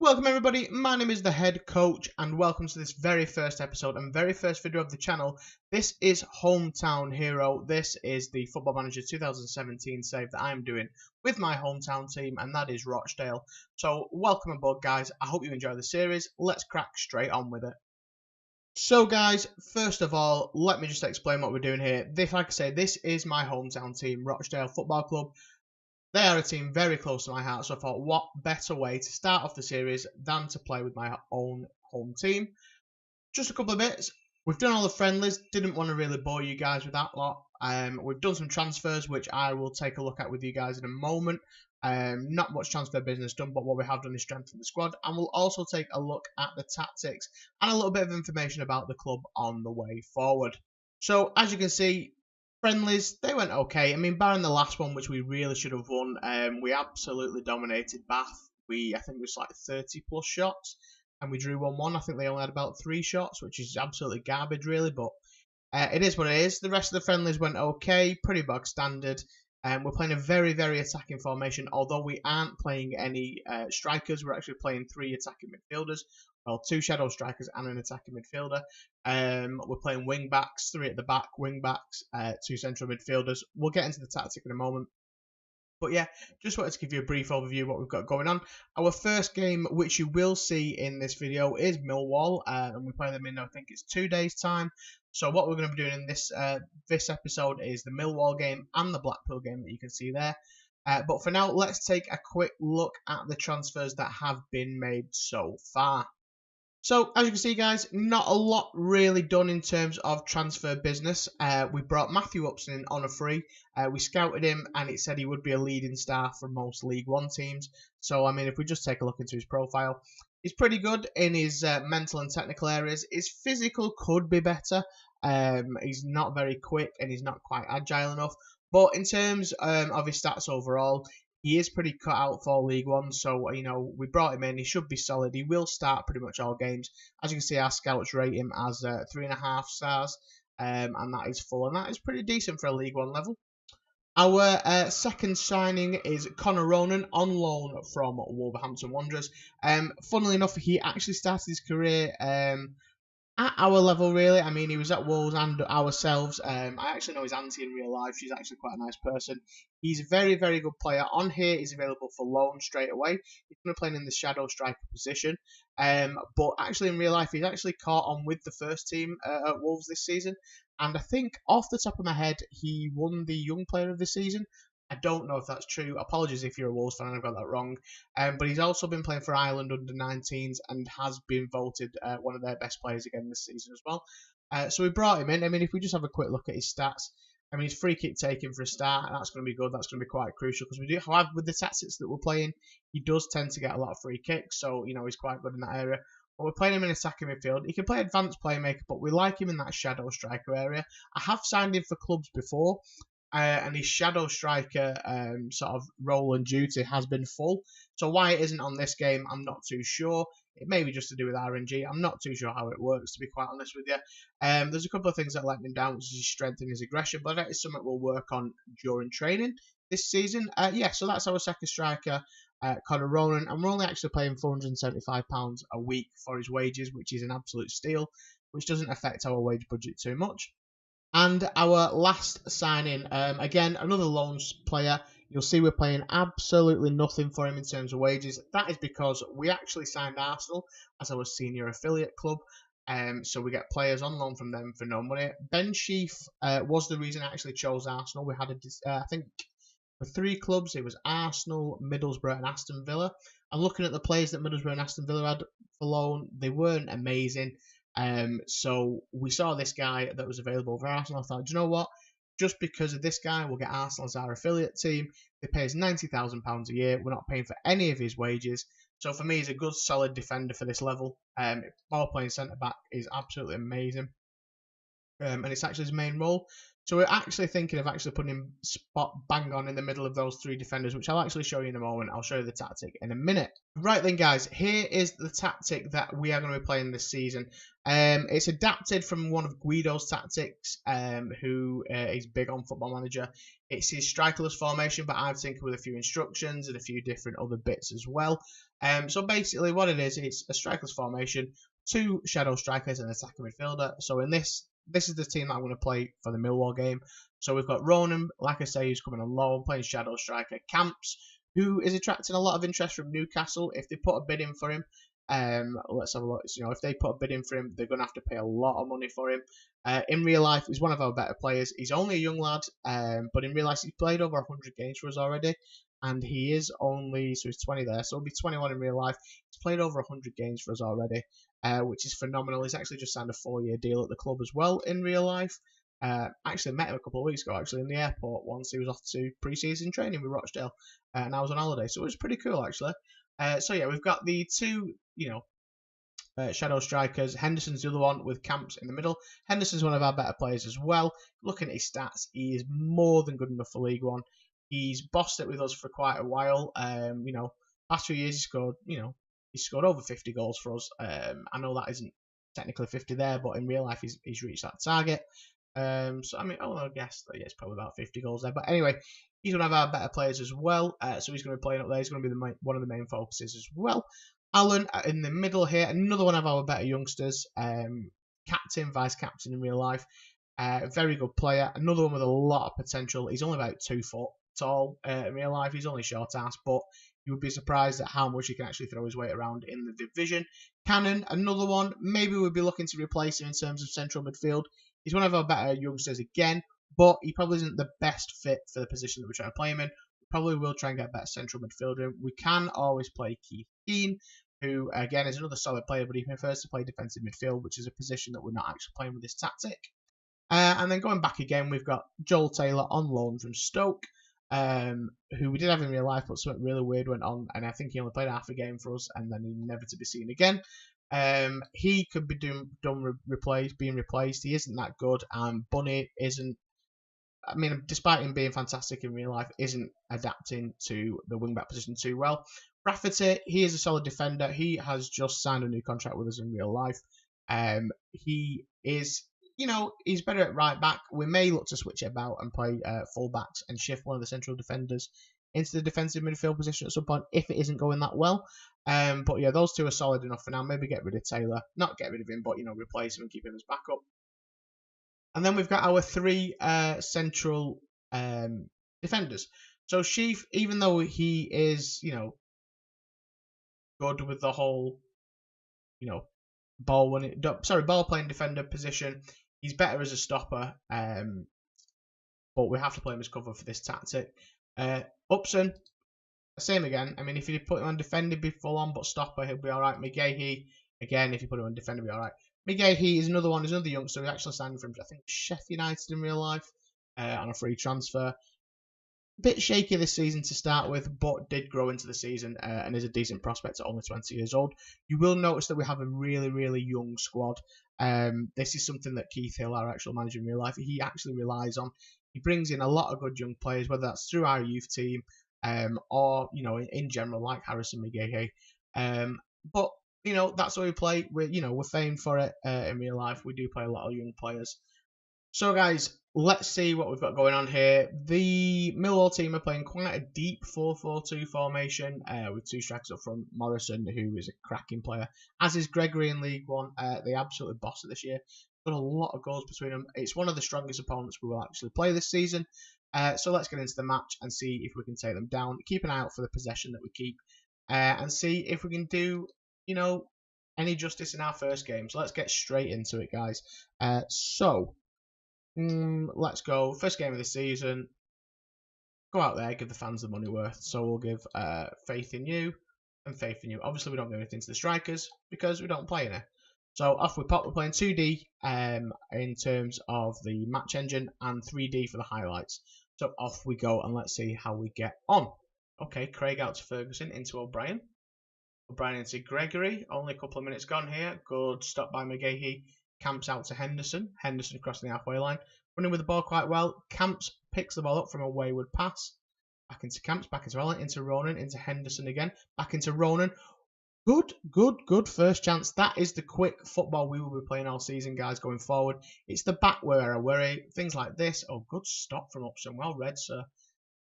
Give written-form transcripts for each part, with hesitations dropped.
Welcome everybody, my name is the head coach and welcome to this very first episode and very first video of the channel. This is Hometown Hero. This is the Football Manager 2017 save that I'm doing with my hometown team, and that is Rochdale. So welcome aboard guys, I hope you enjoy the series. Let's crack straight on with it. So guys, first of all, let me just explain what we're doing here. Like I say, this is my hometown team, Rochdale Football Club. They are a team very close to my heart, so I thought what better way to start off the series than to play with my own home team. Just a couple of bits. We've done all the friendlies, didn't want to really bore you guys with that lot. We've done some transfers, which I will take a look at with you guys in a moment. Not much transfer business done, but what we have done is strengthen the squad. And we'll also take a look at the tactics and a little bit of information about the club on the way forward. So, as you can see, friendlies, they went okay. I mean, barring the last one, which we really should have won, we absolutely dominated Bath. I think it was like 30 plus shots, and we drew 1-1. I think they only had about 3 shots, which is absolutely garbage, really, but it is what it is. The rest of the friendlies went okay, pretty bog standard. We're playing a very, very attacking formation, although we aren't playing any strikers. We're actually playing 3 attacking midfielders. Well, 2 shadow strikers and an attacking midfielder. We're playing wing backs, 3 at the back, wing backs, 2 central midfielders. We'll get into the tactic in a moment. But yeah, just wanted to give you a brief overview of what we've got going on. Our first game, which you will see in this video, is Milwall, and we play them in, I think it's 2 days' time. So what we're going to be doing in this episode is the Milwall game and the Blackpool game that you can see there. But for now, let's take a quick look at the transfers that have been made so far. So, as you can see, guys, not a lot really done in terms of transfer business. We brought Matthew Upson in on a free. We scouted him, and it said he would be a leading star for most League One teams. So, I mean, if we just take a look into his profile, he's pretty good in his mental and technical areas. His physical could be better. He's not very quick, and he's not quite agile enough. But in terms of his stats overall, he is pretty cut out for League One, so, you know, we brought him in. He should be solid. He will start pretty much all games. As you can see, our scouts rate him as 3.5 stars, and that is full, and that is pretty decent for a League One level. Our second signing is Connor Ronan on loan from Wolverhampton Wanderers. Funnily enough, he actually started his career at our level, really. I mean, he was at Wolves and ourselves. I actually know his auntie in real life. She's actually quite a nice person. He's a very, very good player. On here, he's available for loan straight away. He's going to play in the shadow striker position. But actually, in real life, he's actually caught on with the first team at Wolves this season. And I think, off the top of my head, he won the Young Player of the Season. I don't know if that's true. Apologies if you're a Wolves fan, I got that wrong. But he's also been playing for Ireland under-19s and has been voted one of their best players again this season as well. So we brought him in. I mean, if we just have a quick look at his stats, I mean, his free kick taking for a start, that's going to be good. That's going to be quite crucial because we do, however, with the tactics that we're playing, he does tend to get a lot of free kicks. So, you know, he's quite good in that area. But we're playing him in attacking midfield. He can play advanced playmaker, but we like him in that shadow striker area. I have signed him for clubs before. And his shadow striker sort of role and duty has been full. So why it isn't on this game, I'm not too sure. It may be just to do with RNG. I'm not too sure how it works, to be quite honest with you. There's a couple of things that let him down, which is his strength and his aggression, but that is something we'll work on during training this season. Yeah, so that's our second striker, Connor Ronan, and we're only actually paying £475 a week for his wages, which is an absolute steal, which doesn't affect our wage budget too much. And our last signing, again, another loans player. You'll see we're paying absolutely nothing for him in terms of wages. That is because we actually signed Arsenal as our senior affiliate club. So we get players on loan from them for no money. Ben Sheaf was the reason I actually chose Arsenal. We had, I think, for 3 clubs, it was Arsenal, Middlesbrough and Aston Villa. And looking at the players that Middlesbrough and Aston Villa had for loan, they weren't amazing. So we saw this guy that was available for Arsenal. I thought, do you know what? Just because of this guy, we'll get Arsenal as our affiliate team. They pay us £90,000 a year. We're not paying for any of his wages. So for me, he's a good, solid defender for this level. Ball playing centre back is absolutely amazing. And it's actually his main role. So we're actually thinking of actually putting him spot bang on in the middle of those three defenders, which I'll actually show you in a moment. I'll show you the tactic in a minute. Right then, guys, here is the tactic that we are going to be playing this season. It's adapted from one of Guido's tactics, who is big on Football Manager. It's his strikerless formation, but I've tinkered with a few instructions and a few different other bits as well. So basically what it is, it's a strikerless formation, 2 shadow strikers and an attacking midfielder. So in this is the team that I'm going to play for the Milwall game. So we've got Ronan, like I say, who's coming on loan, playing shadow striker. Camps, who is attracting a lot of interest from Newcastle. If they put a bid in for him, let's have a look. You know, if they put a bid in for him, they're going to have to pay a lot of money for him. In real life, he's one of our better players. He's only a young lad, but in real life, he's played over 100 games for us already. And he is only, so he's 20 there, so he'll be 21 in real life. He's played over 100 games for us already, which is phenomenal. He's actually just signed a 4-year deal at the club as well in real life. Actually met him a couple of weeks ago, actually, in the airport once. He was off to pre-season training with Rochdale, and I was on holiday, so it was pretty cool, actually. So yeah, we've got the 2, shadow strikers. Henderson's the other one with Camps in the middle. Henderson's one of our better players as well. Looking at his stats, he is more than good enough for League One. He's bossed it with us for quite a while. Last few years he's scored over 50 goals for us. I know that isn't technically 50 there, but in real life he's reached that target. So I mean, I guess that it's probably about 50 goals there. But anyway, he's one of our better players as well. So he's going to be playing up there. He's going to be one of the main focuses as well. Alan in the middle here, another one of our better youngsters. Captain, vice captain in real life. Very good player. Another one with a lot of potential. He's only about 2 foot tall in real life. He's only short ass, but you would be surprised at how much he can actually throw his weight around in the division. Cannon, another one. Maybe we'll be looking to replace him in terms of central midfield. He's one of our better youngsters again, but he probably isn't the best fit for the position that we're trying to play him in. We probably will try and get a better central midfielder. We can always play Keith Keane, who again is another solid player, but he prefers to play defensive midfield, which is a position that we're not actually playing with this tactic. And then going back again, we've got Joel Taylor on loan from Stoke, who we did have in real life, but something really weird went on, and I think he only played half a game for us, and then he never to be seen again. He could be being replaced. He isn't that good, and Bunny isn't. I mean, despite him being fantastic in real life, isn't adapting to the wingback position too well. Rafferty, he is a solid defender. He has just signed a new contract with us in real life. He is, he's better at right back. We may look to switch it about and play full backs and shift one of the central defenders into the defensive midfield position at some point if it isn't going that well. But yeah, those 2 are solid enough for now. Maybe get rid of Taylor. Not get rid of him, but, replace him and keep him as backup. And then we've got our 3 central defenders. So Sheaf, even though he is, good with the whole, ball playing defender position, he's better as a stopper. But we have to play him as cover for this tactic. Upson, same again. I mean, if you put him on defender, he'd be full on, but stopper, he'll be all right. McGahey, again, if you put him on defender, he'll be all right. McGahey is another one. He's another youngster. He actually signed from, I think, Sheffield United in real life on a free transfer. Bit shaky this season to start with, but did grow into the season and is a decent prospect at only 20 years old. You will notice that we have a really, really young squad. This is something that Keith Hill, our actual manager in real life, he actually relies on. He brings in a lot of good young players, whether that's through our youth team or, in general, like Harrison McGahey. But that's what we play. We're famed for it in real life. We do play a lot of young players. So, guys, let's see what we've got going on here. The Milwall team are playing quite a deep 4-4-2 formation with 2 strikers up front. Morrison, who is a cracking player, as is Gregory in League One. They absolutely bossed it this year. Got a lot of goals between them. It's one of the strongest opponents we will actually play this season. So let's get into the match and see if we can take them down. Keep an eye out for the possession that we keep and see if we can do, any justice in our first game. So let's get straight into it, guys. Let's go. First game of the season. Go out there, give the fans the money worth. So we'll give faith in you and faith in you. Obviously, we don't give anything to the strikers because we don't play in it. So off we pop. We're playing 2D in terms of the match engine and 3D for the highlights. So off we go and let's see how we get on. Okay, Craig out to Ferguson into O'Brien. O'Brien into Gregory. Only a couple of minutes gone here. Good stop by McGahey. Camps out to Henderson. Henderson crossing the halfway line. running with the ball quite well. Camps picks the ball up from a wayward pass. Back into Camps, back into Roland, into Ronan, into Henderson again. Back into Ronan. Good first chance. That is the quick football we will be playing all season, guys, going forward. It's the back where I worry. Things like this. Oh, good stop from Upson. Well read, sir.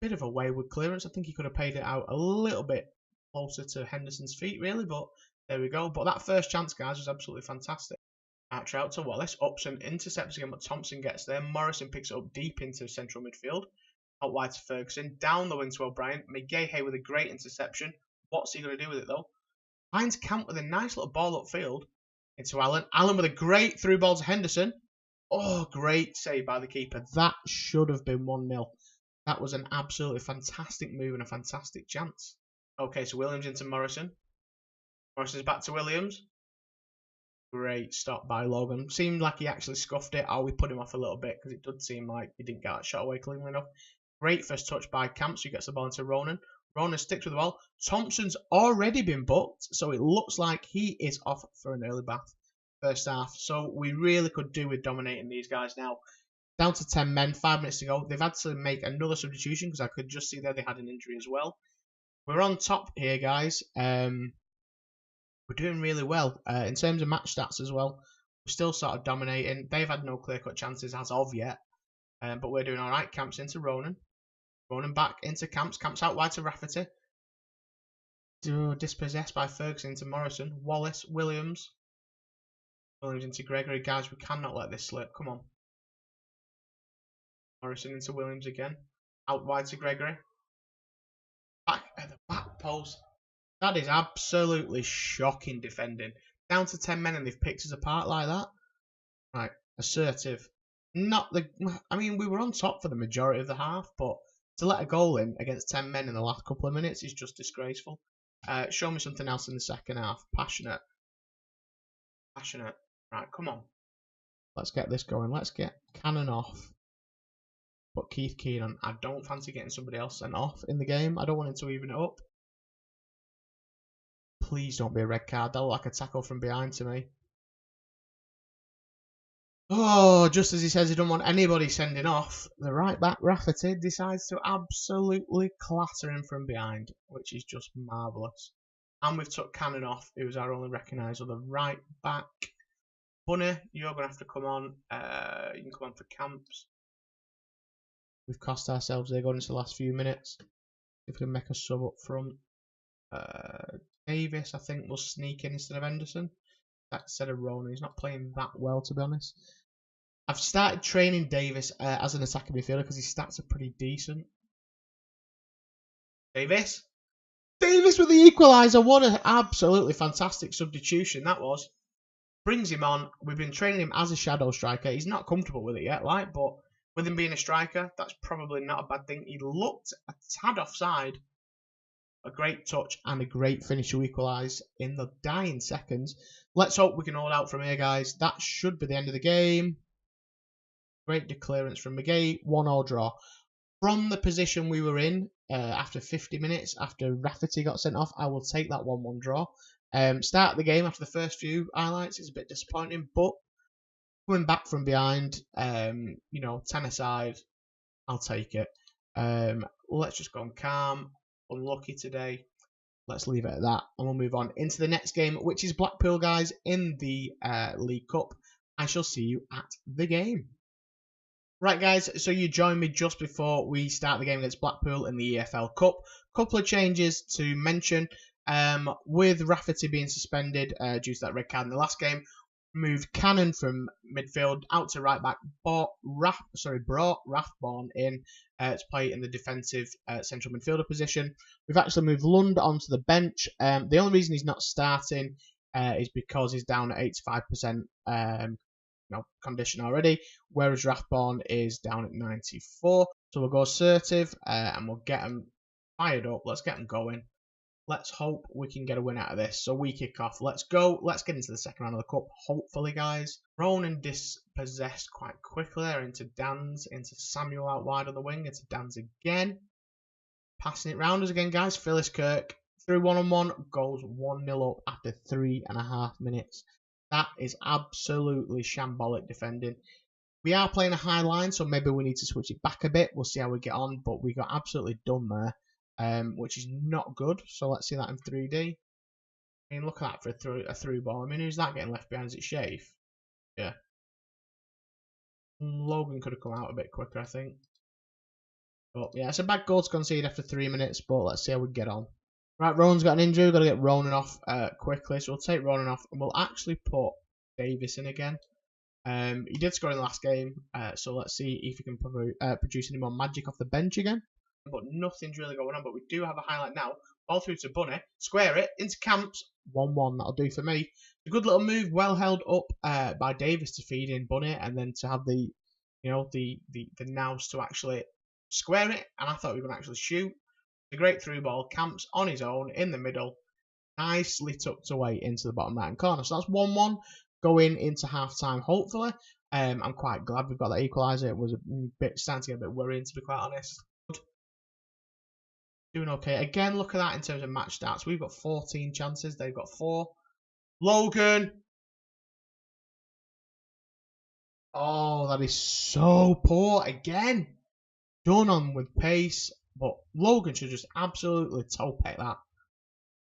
Bit of a wayward clearance. I think he could have paid it out a little bit closer to Henderson's feet, really, but there we go. But that first chance, guys, was absolutely fantastic. Archer out to Wallace. Upson intercepts again, but Thompson gets there. Morrison picks it up deep into central midfield. Out wide to Ferguson. Down the wing to O'Brien. McGahey with a great interception. What's he going to do with it, though? Finds Camp with a nice little ball upfield into Allen. Allen with a great through ball to Henderson. Oh, great save by the keeper. That should have been 1-0. That was an absolutely fantastic move and a fantastic chance. Okay, so Williams into Morrison. Morrison's back to Williams. Great stop by Logan. Seemed like he actually scuffed it. Oh, we put him off a little bit because it did seem like he didn't get that shot away cleanly enough. Great first touch by Camps, who gets the ball into Ronan. Ronan sticks with the ball. Thompson's already been booked, so it looks like he is off for an early bath first half. So we really could do with dominating these guys now. Down to 10 men, 5 minutes to go. They've had to make another substitution because I could just see there they had an injury as well. We're on top here, guys. We're doing really well. In terms of match stats as well, we're still sort of dominating. They've had no clear-cut chances as of yet, but we're doing all right. Camps into Ronan. Ronan back into Camps. Camps out wide to Rafferty. Dispossessed by Ferguson into Morrison. Wallace, Williams. Williams into Gregory. Guys, we cannot let this slip. Come on. Morrison into Williams again. Out wide to Gregory. Back at the back post. That is absolutely shocking defending. Down to 10 men and they've picked us apart like that. Right, assertive. I mean, we were on top for the majority of the half, but to let a goal in against 10 men in the last couple of minutes is just disgraceful. Show me something else in the second half. Passionate. Right, come on. Let's get this going. Let's get Cannon off. But Keith Keenan, I don't fancy getting somebody else sent off in the game. I don't want him to even it up. Please don't be a red card. That looked like a tackle from behind to me. Oh, just as he says he don't want anybody sending off, the right back, Rafferty, decides to absolutely clatter him from behind, which is just marvellous. And we've took Cannon off, who's our only recognised other right back. Bunny, you're going to have to come on. You can come on for Camps. We've cost ourselves there going into the last few minutes. If we can make a sub up front. Davis, I think, will sneak in instead of Henderson. Instead of Ronan. He's not playing that well, to be honest. I've started training Davis as an attacking midfielder because his stats are pretty decent. Davis with the equaliser. What an absolutely fantastic substitution that was. Brings him on. We've been training him as a shadow striker. He's not comfortable with it yet, like, but with him being a striker, that's probably not a bad thing. He looked a tad offside. A great touch and a great finish to equalise in the dying seconds. Let's hope we can hold out from here, guys. That should be the end of the game. Great clearance from McGahey. 1-1 draw. From the position we were in after 50 minutes, after Rafferty got sent off, I will take that 1-1 draw. Start the game after the first few highlights is a bit disappointing, but coming back from behind, 10 aside, I'll take it. Let's just go on calm. Unlucky today. Let's leave it at that, and we'll move on into the next game, which is Blackpool, guys, in the League Cup. I shall see you at the game. Right, guys, so you joined me just before we start the game against Blackpool in the EFL Cup. Couple of changes to mention. With Rafferty being suspended due to that red card in the last game, moved Cannon from midfield out to right back, brought Rathbone in to play in the defensive central midfielder position. We've actually moved Lund onto the bench. The only reason he's not starting is because he's down at 85% condition already, whereas Rathbone is down at 94. So we'll go assertive and we'll get him fired up. Let's get him going. Let's hope we can get a win out of this. So we kick off. Let's go. Let's get into the second round of the cup, hopefully, guys. Ronan dispossessed quite quickly there into Danz, into Samuel out wide on the wing, into Danz again. Passing it round us again, guys. Phyllis Kirk through 1-on-1, goes 1-0 up after 3.5 minutes. That is absolutely shambolic defending. We are playing a high line, so maybe we need to switch it back a bit. We'll see how we get on, but we got absolutely done there, which is not good. So let's see that in 3D. I mean, look at that for a through ball. I mean, who's that getting left behind? Is it Shafe? Yeah. Logan could have come out a bit quicker, I think. But yeah, it's a bad goal to concede after 3 minutes, but let's see how we get on. Right, Rowan's got an injury. We've got to get Ronan off quickly. So we'll take Ronan off and we'll actually put Davis in again. He did score in the last game, so let's see if he can produce any more magic off the bench again. But nothing's really going on, but we do have a highlight now. Ball through to Bunny, square it, into Camps, 1-1, that'll do for me. A good little move, well held up by Davis to feed in Bunny, and then to have the nous to actually square it, and I thought we were going to actually shoot. A great through ball, Camps on his own, in the middle, nicely tucked away into the bottom right-hand corner. So that's 1-1. Going into half-time, hopefully. I'm quite glad we've got that equaliser. It was starting to get a bit worrying, to be quite honest. Doing okay. Again, look at that in terms of match stats. We've got 14 chances. They've got 4. Logan. Oh, that is so poor. Again, done on with pace. But Logan should just absolutely toe-peck that.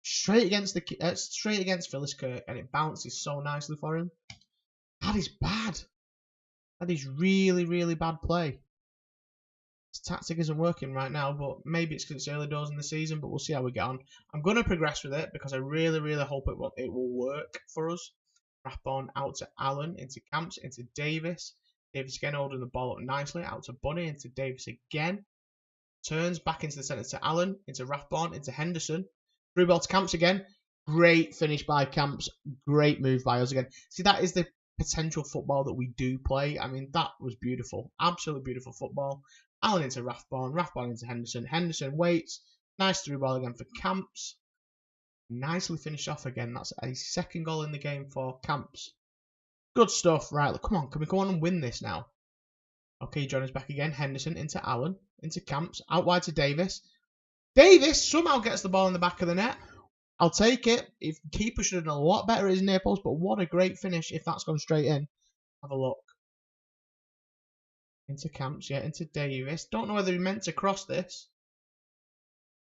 Straight against Phyllis Kirk, and it bounces so nicely for him. That is bad. That is really, really bad play. His tactic isn't working right now, but maybe it's because it's early doors in the season, but we'll see how we get on. I'm going to progress with it because I really, really hope it will work for us. Rathbone out to Allen, into Camps, into Davis. Davis again holding the ball up nicely, out to Bunny, into Davis again. Turns back into the centre to Allen, into Rathbone, into Henderson. Through ball to Camps again. Great finish by Camps. Great move by us again. See, that is the potential football that we do play. I mean, that was beautiful. Absolutely beautiful football. Allen into Rathbone. Rathbone into Henderson. Henderson waits. Nice through ball again for Camps. Nicely finished off again. That's a second goal in the game for Camps. Good stuff. Right, look, come on. Can we go on and win this now? Okay, John is back again. Henderson into Allen. Into Camps. Out wide to Davis. Davis somehow gets the ball in the back of the net. I'll take it. If keeper should have done a lot better at his near post, but what a great finish if that's gone straight in. Have a look. Into Camps, yeah, into Davis. Don't know whether he meant to cross this.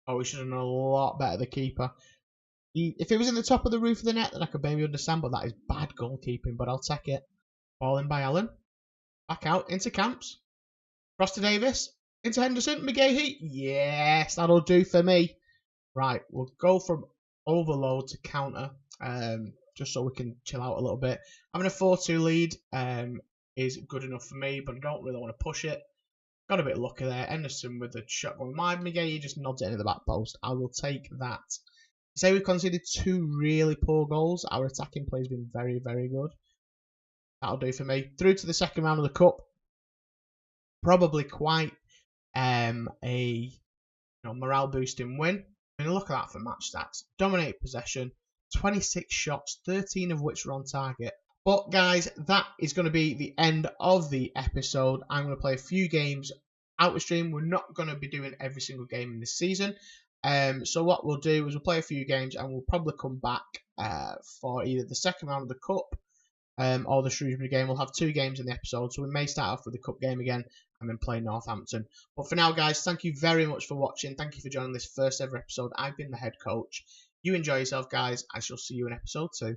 Oh, he should have done a lot better, the keeper. If it was in the top of the roof of the net, then I could maybe understand, but that is bad goalkeeping, but I'll take it. Ball in by Allen. Back out, into Camps. Cross to Davis. Into Henderson, McGahey. Yes, that'll do for me. Right, we'll go from overload to counter, just so we can chill out a little bit. Having a 4-2 lead is good enough for me, but I don't really want to push it. Got a bit lucky there. Henderson with the shot going wide. McGahey just nods it into the back post. I will take that. Say we've conceded 2 really poor goals. Our attacking play has been very, very good. That'll do for me. Through to the second round of the cup. Probably quite a morale boosting win. I mean, look at that for match stats. Dominate possession, 26 shots, 13 of which were on target. But guys, that is going to be the end of the episode. I'm going to play a few games out of stream. We're not going to be doing every single game in this season. So what we'll do is we'll play a few games and we'll probably come back for either the second round of the cup or the Shrewsbury game. We'll have 2 games in the episode, so we may start off with the cup game again and then play Northampton. But for now, guys, thank you very much for watching. Thank you for joining this first ever episode. I've been the head coach. You enjoy yourself, guys. I shall see you in episode 2.